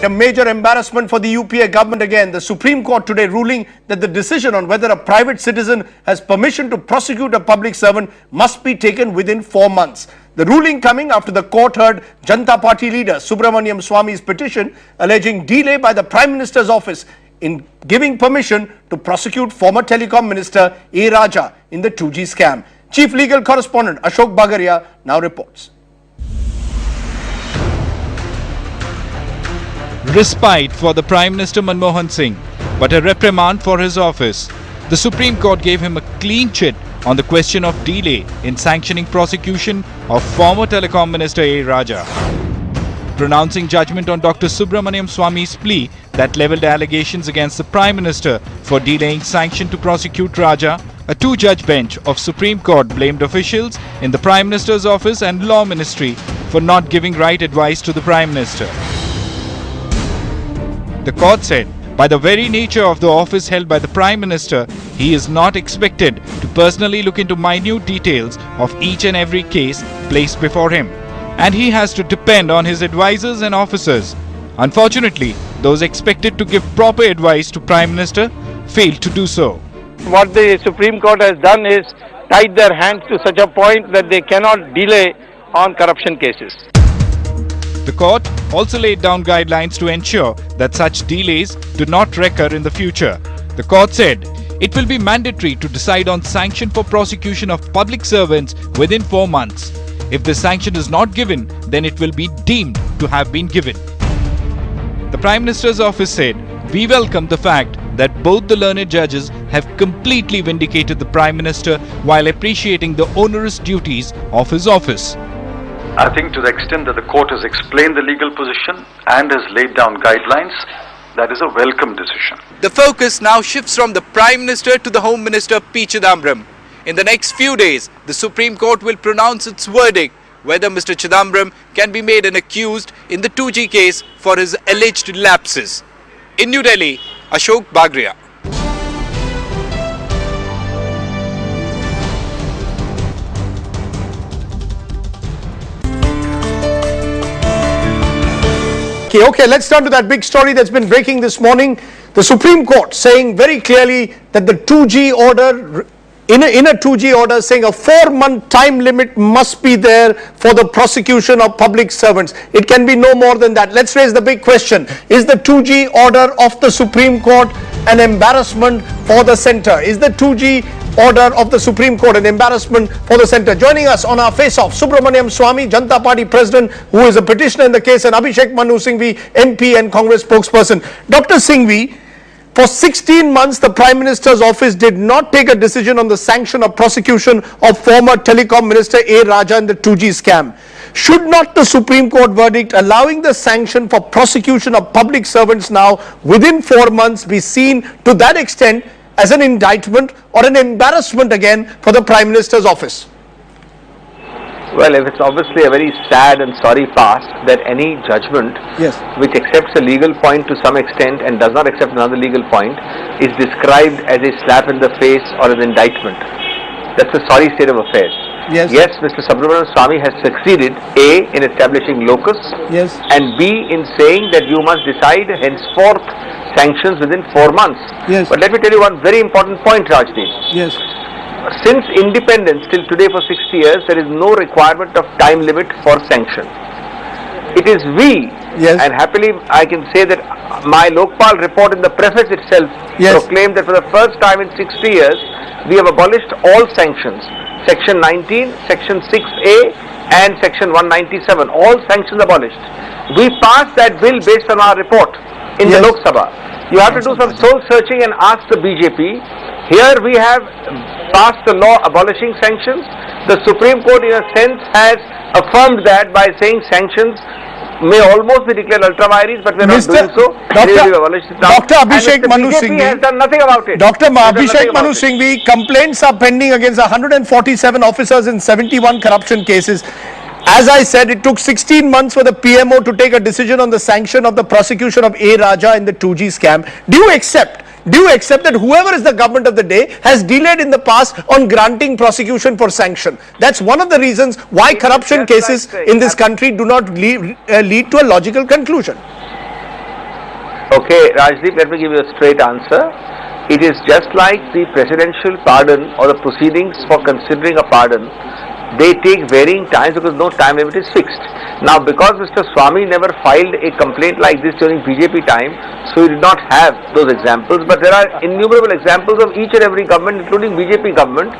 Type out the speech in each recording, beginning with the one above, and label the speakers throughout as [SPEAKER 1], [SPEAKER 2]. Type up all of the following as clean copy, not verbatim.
[SPEAKER 1] a major embarrassment for the UPA government again. The Supreme Court today ruling that the decision on whether a private citizen has permission to prosecute a public servant must be taken within 4 months. The ruling coming after the court heard Janata Party leader Subramanian Swamy's petition alleging delay by the Prime Minister's office in giving permission to prosecute former Telecom Minister A. Raja in the 2G scam. Chief Legal Correspondent Ashok Bagaria now reports.
[SPEAKER 2] Respite for the Prime Minister Manmohan Singh, but a reprimand for his office. The Supreme Court gave him a clean chit on the question of delay in sanctioning prosecution of former Telecom Minister A. Raja. Pronouncing judgment on Dr. Subramanian Swamy's plea that levelled allegations against the Prime Minister for delaying sanction to prosecute Raja, a two-judge bench of Supreme Court blamed officials in the Prime Minister's office and Law Ministry for not giving right advice to the Prime Minister. The court said, by the very nature of the office held by the Prime Minister, he is not expected to personally look into minute details of each and every case placed before him, and he has to depend on his advisors and officers. Unfortunately, those expected to give proper advice to Prime Minister failed to do so.
[SPEAKER 3] What the Supreme Court has done is tied their hands to such a point that they cannot delay on corruption cases.
[SPEAKER 2] The court also laid down guidelines to ensure that such delays do not recur in the future. The court said it will be mandatory to decide on sanction for prosecution of public servants within 4 months. If the sanction is not given, then it will be deemed to have been given. The Prime Minister's office said, "We welcome the fact that both the learned judges have completely vindicated the Prime Minister while appreciating the onerous duties of his office."
[SPEAKER 4] I think to the extent that the court has explained the legal position and has laid down guidelines, that is a welcome decision.
[SPEAKER 2] The focus now shifts from the Prime Minister to the Home Minister P. Chidambaram. In the next few days, the Supreme Court will pronounce its verdict whether Mr. Chidambaram can be made an accused in the 2G case for his alleged lapses. In New Delhi, Ashok Bagaria.
[SPEAKER 1] Okay, let's turn to that big story that's been breaking this morning. The Supreme Court saying very clearly that the 2G order, in a 2G order, saying a 4-month time limit must be there for the prosecution of public servants. It can be no more than that. Let's raise the big question. Is the 2G order of the Supreme Court an embarrassment for the centre? Is the 2G order of the Supreme Court an embarrassment for the centre? Joining us on our face-off, Subramanian Swamy, Janata Party President, who is a petitioner in the case, and Abhishek Manu Singhvi, MP and Congress spokesperson. Dr. Singhvi, for 16 months, the Prime Minister's office did not take a decision on the sanction of prosecution of former Telecom Minister A. Raja in the 2G scam. Should not the Supreme Court verdict allowing the sanction for prosecution of public servants now within 4 months be seen to that extent as an indictment or an embarrassment again for the Prime Minister's office?
[SPEAKER 5] Well, if it's obviously a very sad and sorry past that any judgment which accepts a legal point to some extent and does not accept another legal point is described as a slap in the face or an indictment. That's a sorry state of affairs. Yes, Mr. Subramanian Swamy has succeeded, A, in establishing locus, and B, in saying that you must decide henceforth sanctions within 4 months. But let me tell you one very important point, Rajdeep. Since independence till today for 60 years, there is no requirement of time limit for sanction. It is we, and happily I can say that my Lokpal report in the preface itself proclaimed that for the first time in 60 years, we have abolished all sanctions. Section 19, Section 6A and Section 197, all sanctions abolished. We passed that bill based on our report in the Lok Sabha. You have to do some soul searching and ask the BJP. Here we have passed the law abolishing sanctions. The Supreme Court in a sense has affirmed that by saying sanctions may almost be declared ultra vires, but we are not doing so.
[SPEAKER 1] Dr. Abhishek Manu Singhvi
[SPEAKER 5] has done nothing about it.
[SPEAKER 1] Dr. Abhishek Manu Singhvi, complaints are pending against 147 officers in 71 corruption cases. As I said, it took 16 months for the PMO to take a decision on the sanction of the prosecution of A. Raja in the 2G scam. Do you accept that whoever is the government of the day has delayed in the past on granting prosecution for sanction? That's one of the reasons why corruption cases in this country do not lead to a logical conclusion.
[SPEAKER 5] Okay, Rajdeep, let me give you a straight answer. It is just like the presidential pardon or the proceedings for considering a pardon. They take varying times because no time limit is fixed. Now, because Mr. Swamy never filed a complaint like this during BJP time, so he did not have those examples. But there are innumerable examples of each and every government, including BJP government,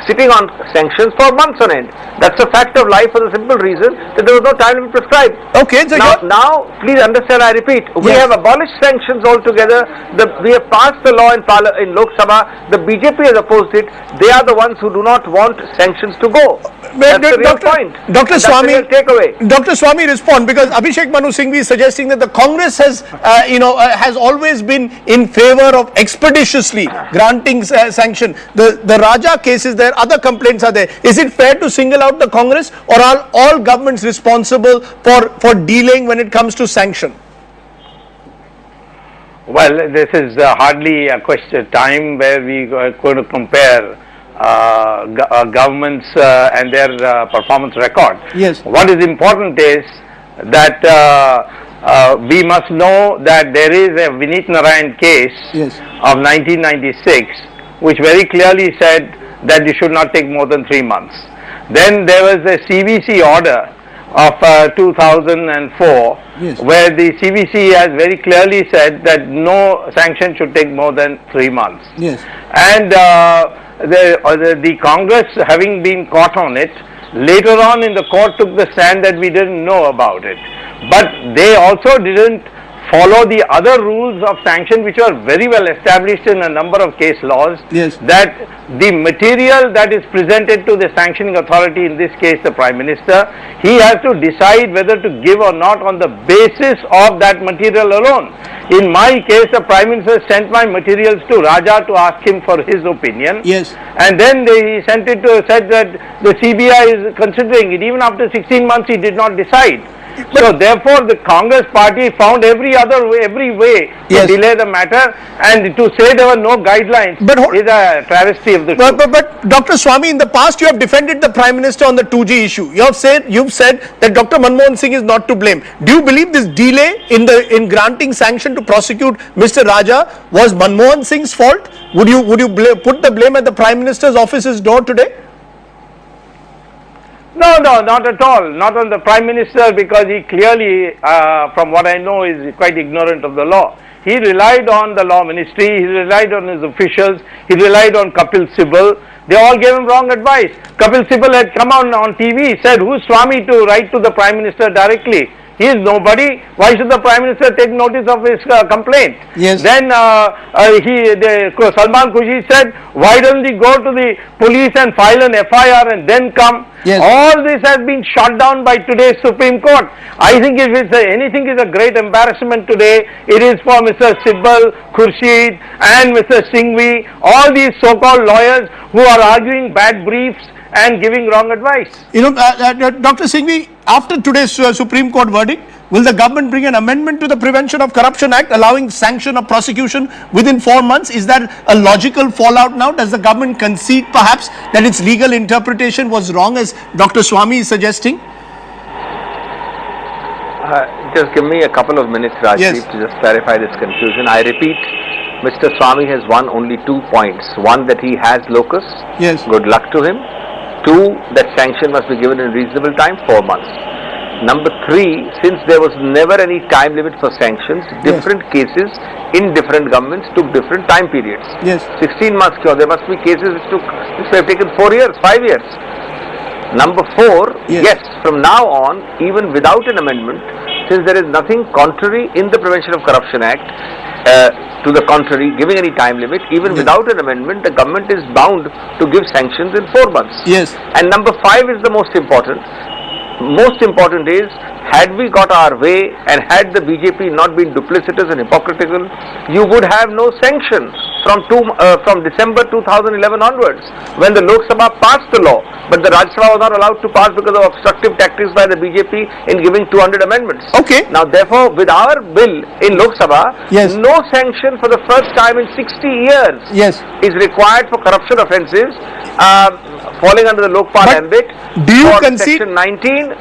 [SPEAKER 5] sitting on sanctions for months on end. That's a fact of life for the simple reason that there was no time limit prescribed.
[SPEAKER 1] Okay, so
[SPEAKER 5] now, please understand, I repeat, we have abolished sanctions altogether. We have passed the law in Lok Sabha. The BJP has opposed it. They are the ones who do not want sanctions to go. That's the real point.
[SPEAKER 1] Dr. Swamy,
[SPEAKER 5] takeaway.
[SPEAKER 1] Dr. Swamy, respond, because Abhishek Manu Singhvi is suggesting that the Congress has, has always been in favor of expeditiously granting sanction. The Raja cases, there other complaints are there. Is it fair to single out the Congress, or are all governments responsible for dealing when it comes to sanction?
[SPEAKER 3] Well, this is hardly a question time where we are going to compare governments and their performance record.
[SPEAKER 1] Yes.
[SPEAKER 3] What is important is that we must know that there is a Vineet Narayan case of 1996 which very clearly said that you should not take more than 3 months. Then there was a CVC order of 2004 where the CVC has very clearly said that no sanction should take more than 3 months. And the Congress, having been caught on it, later on in the court took the stand that we didn't know about it. But they also didn't follow the other rules of sanction which are very well established in a number of case laws, that the material that is presented to the sanctioning authority, in this case the Prime Minister, he has to decide whether to give or not on the basis of that material alone. In my case, the Prime Minister sent my materials to Raja to ask him for his opinion. And then he sent it to, said that the CBI is considering it. Even after 16 months, he did not decide. So therefore, the Congress party found every way to delay the matter, and to say there were no guidelines is a travesty of the truth.
[SPEAKER 1] But Dr. Swamy, in the past you have defended the Prime Minister on the 2G issue. You've said that Dr. Manmohan Singh is not to blame. Do you believe this delay in granting sanction to prosecute Mr. Raja was Manmohan Singh's fault? Would you put the blame at the Prime Minister's office's door today?
[SPEAKER 3] No, not at all. Not on the Prime Minister, because he clearly, from what I know, is quite ignorant of the law. He relied on the law ministry, he relied on his officials, he relied on Kapil Sibal. They all gave him wrong advice. Kapil Sibal had come on TV, said, who's Swamy to write to the Prime Minister directly? He is nobody. Why should the Prime Minister take notice of his complaint? Then Salman Khushi said, why don't he go to the police and file an FIR and then come? All this has been shot down by today's Supreme Court. I think if it's anything is a great embarrassment today, it is for Mr. Sibal, Khurshid and Mr. Singhvi, all these so-called lawyers who are arguing bad briefs and giving wrong advice.
[SPEAKER 1] Dr. Singhvi, after today's Supreme Court verdict, will the government bring an amendment to the Prevention of Corruption Act allowing sanction of prosecution within 4 months? Is that a logical fallout now? Does the government concede perhaps that its legal interpretation was wrong, as Dr. Swamy is suggesting?
[SPEAKER 5] Just give me a couple of minutes, Rajdeep, to just clarify this confusion. I repeat, Mr. Swamy has won only 2 points. One, that he has locus. Good luck to him. 2, that sanction must be given in reasonable time, 4 months. Number 3, since there was never any time limit for sanctions, different cases in different governments took different time periods. 16 months, there must be cases which have taken 4 years, 5 years. Number 4, yes, from now on, even without an amendment, since there is nothing contrary in the Prevention of Corruption Act, to the contrary, giving any time limit, even without an amendment, the government is bound to give sanctions in 4 months. And number 5 is the most important. Most important is, had we got our way and had the BJP not been duplicitous and hypocritical, you would have no sanctions. from December 2011 onwards, when the Lok Sabha passed the law, but the Rajya Sabha was not allowed to pass because of obstructive tactics by the BJP in giving 200 amendments.
[SPEAKER 1] Okay.
[SPEAKER 5] Now, therefore, with our bill in Lok Sabha,
[SPEAKER 1] yes,
[SPEAKER 5] no sanction for the first time in 60 years
[SPEAKER 1] yes,
[SPEAKER 5] is required for corruption offences falling under the Lokpal ambit.
[SPEAKER 1] Do you
[SPEAKER 5] for
[SPEAKER 1] concede?
[SPEAKER 5] Section 19,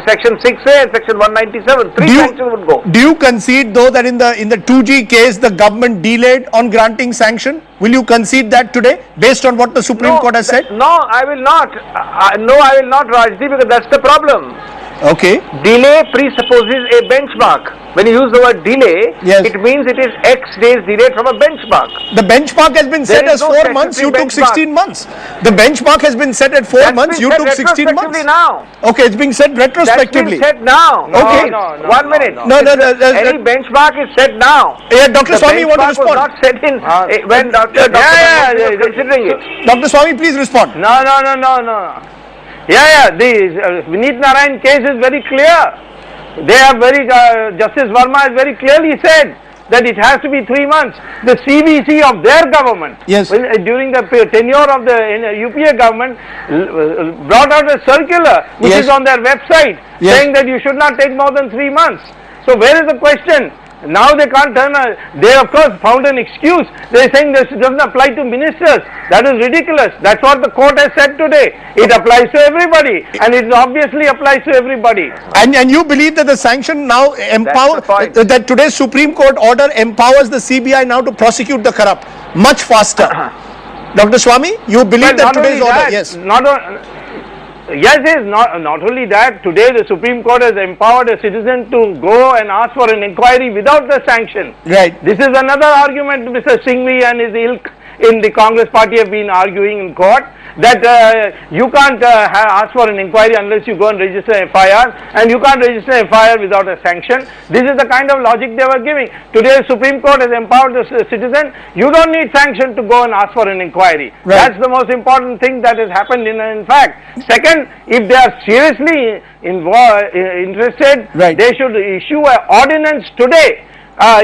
[SPEAKER 5] Section 6A and Section 197, three sanctions would go.
[SPEAKER 1] Do you concede though that in the 2G case the government delayed on granting sanction? Will you concede that today based on what the Supreme Court has said?
[SPEAKER 5] No, I will not. No, I will not, Rajdeep, because that's the problem.
[SPEAKER 1] Okay.
[SPEAKER 5] Delay presupposes a benchmark. When you use the word delay,
[SPEAKER 1] yes,
[SPEAKER 5] it means it is X days delayed from a benchmark.
[SPEAKER 1] The benchmark has been set as 4 months, you took 16 months. The benchmark has been set at 4 months, you took 16 months.
[SPEAKER 5] Now.
[SPEAKER 1] Okay, it's being set retrospectively.
[SPEAKER 5] That's been set now.
[SPEAKER 1] Okay.
[SPEAKER 5] No, 1 minute.
[SPEAKER 1] No,
[SPEAKER 5] any benchmark is set now.
[SPEAKER 1] Yeah, Dr. Swamy, you want to respond?
[SPEAKER 5] Was not set in when Dr. Considering it.
[SPEAKER 1] Dr. Swamy, please respond.
[SPEAKER 3] No. The Vineet Narayan case is very clear. They have Justice Verma has very clearly said that it has to be 3 months. The CVC of their government,
[SPEAKER 1] yes,
[SPEAKER 3] during the tenure of the UPA government, brought out a circular which
[SPEAKER 1] yes,
[SPEAKER 3] is on their website,
[SPEAKER 1] yes,
[SPEAKER 3] saying that you should not take more than 3 months. So where is the question? Now they can't they of course found an excuse. They are saying this doesn't apply to ministers. That is ridiculous. That's what the court has said today. It applies to everybody, and it obviously applies to everybody.
[SPEAKER 1] And you believe that the sanction now that today's Supreme Court order empowers the CBI now to prosecute the corrupt much faster. Dr. Swamy, you believe that today's order? Yes.
[SPEAKER 3] Yes, not only that, today the Supreme Court has empowered a citizen to go and ask for an inquiry without the sanction.
[SPEAKER 1] Right.
[SPEAKER 3] This is another argument Mr. Singhvi and his ilk in the Congress party have been arguing in court, that you can't ask for an inquiry unless you go and register an FIR, and you can't register an FIR without a sanction. This is the kind of logic they were giving. Today the Supreme Court has empowered the citizen. You don't need sanction to go and ask for an inquiry. Right. That's the most important thing that has happened in fact. Second, if they are seriously interested,
[SPEAKER 1] right,
[SPEAKER 3] they should issue an ordinance today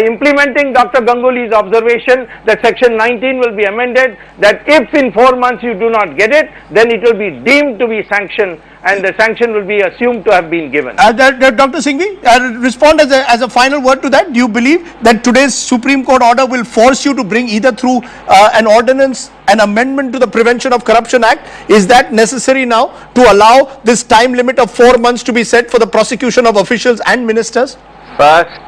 [SPEAKER 3] implementing Dr. Ganguly's observation that Section 19 will be amended, that if in 4 months you do not get it, then it will be deemed to be sanctioned, and the sanction will be assumed to have been given.
[SPEAKER 1] Dr. Singhvi, respond as a final word to that. Do you believe that today's Supreme Court order will force you to bring either through an ordinance, an amendment to the Prevention of Corruption Act? Is that necessary now to allow this time limit of 4 months to be set for the prosecution of officials and ministers?
[SPEAKER 5] First,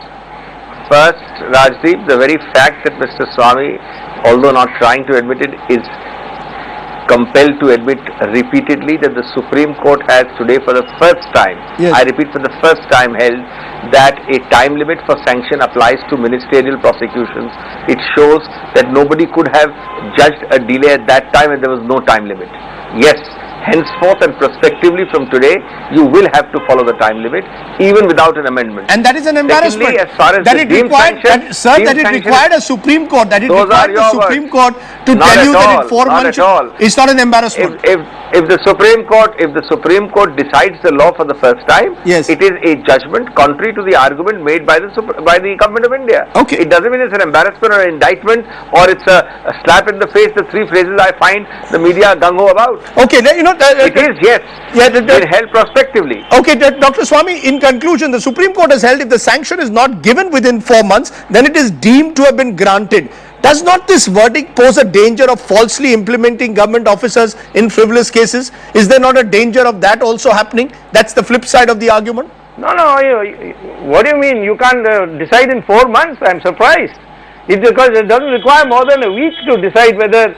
[SPEAKER 5] Rajdeep, the very fact that Mr. Swamy, although not trying to admit it, is compelled to admit repeatedly that the Supreme Court has today for the first time, yes, I repeat, for the first time held that a time limit for sanction applies to ministerial prosecutions. It shows that nobody could have judged a delay at that time and there was no time limit. Yes, henceforth and prospectively from today, you will have to follow the time limit even without an amendment.
[SPEAKER 1] And that is an embarrassment.
[SPEAKER 5] Secondly, as far as
[SPEAKER 1] that it required a Supreme Court, that it required the Supreme Court to tell you that in 4 months, it's not an embarrassment.
[SPEAKER 5] If the Supreme Court decides the law for the first time,
[SPEAKER 1] yes,
[SPEAKER 5] it is a judgment contrary to the argument made by the Government of India.
[SPEAKER 1] Okay.
[SPEAKER 5] It doesn't mean it's an embarrassment or an indictment or it's a slap in the face, the three phrases I find the media gung-ho about.
[SPEAKER 1] Okay,
[SPEAKER 5] it is, yes. Yeah, it held prospectively.
[SPEAKER 1] Okay, Dr. Swamy, in conclusion, the Supreme Court has held if the sanction is not given within 4 months, then it is deemed to have been granted. Does not this verdict pose a danger of falsely implementing government officers in frivolous cases? Is there not a danger of that also happening? That's the flip side of the argument.
[SPEAKER 3] No, what do you mean? You can't decide in 4 months? I'm surprised. It's because it doesn't require more than a week to decide whether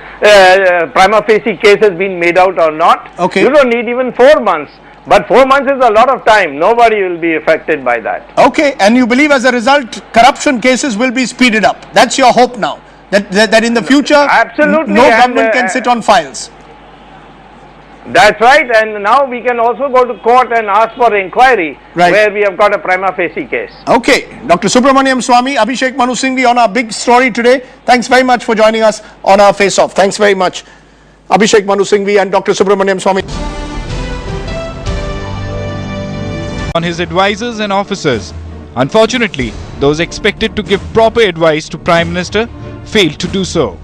[SPEAKER 3] prima facie case has been made out or not.
[SPEAKER 1] Okay.
[SPEAKER 3] You don't need even 4 months. But 4 months is a lot of time. Nobody will be affected by that.
[SPEAKER 1] Okay, and you believe as a result, corruption cases will be speeded up. That's your hope now. That in the future,
[SPEAKER 3] absolutely,
[SPEAKER 1] no government can sit on files.
[SPEAKER 3] That's right, and now we can also go to court and ask for inquiry, right, where we have got a prima facie case.
[SPEAKER 1] Okay, Dr. Subramanian Swamy, Abhishek Manu Singhvi on our big story today. Thanks very much for joining us on our Face Off. Thanks very much, Abhishek Manu Singhvi and Dr. Subramanian Swamy.
[SPEAKER 2] On his advisors and officers. Unfortunately, those expected to give proper advice to Prime Minister failed to do so.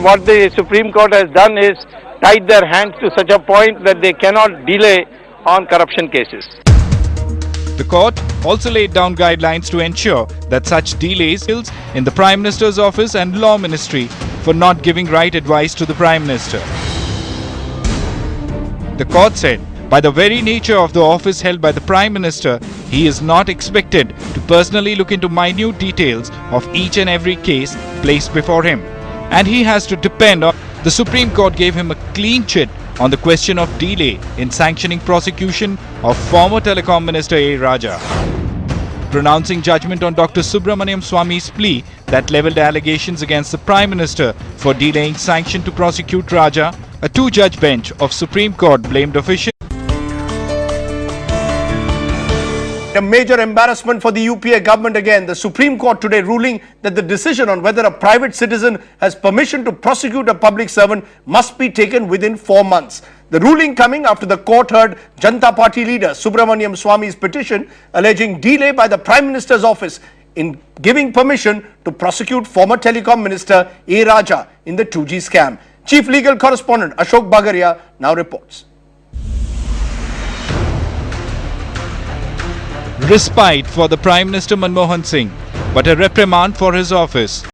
[SPEAKER 3] what the Supreme Court has done is tied their hands to such a point that they cannot delay on corruption cases.
[SPEAKER 2] The court also laid down guidelines to ensure that such delays in the Prime Minister's office and Law Ministry for not giving right advice to the Prime Minister. The court said, by the very nature of the office held by the Prime Minister, he is not expected to personally look into minute details of each and every case placed before him, and he has to depend on. The Supreme Court gave him a clean chit on the question of delay in sanctioning prosecution of former Telecom Minister A. Raja. Pronouncing judgment on Dr. Subramanian Swamy's plea that levelled allegations against the Prime Minister for delaying sanction to prosecute Raja, a two-judge bench of Supreme Court blamed officials.
[SPEAKER 1] A major embarrassment for the UPA government again. The Supreme Court today ruling that the decision on whether a private citizen has permission to prosecute a public servant must be taken within 4 months. The ruling coming after the court heard Janata Party leader Subramanian Swamy's petition alleging delay by the Prime Minister's office in giving permission to prosecute former Telecom Minister A. Raja in the 2G scam. Chief Legal Correspondent Ashok Bagaria now reports.
[SPEAKER 2] Respite for the Prime Minister Manmohan Singh, but a reprimand for his office.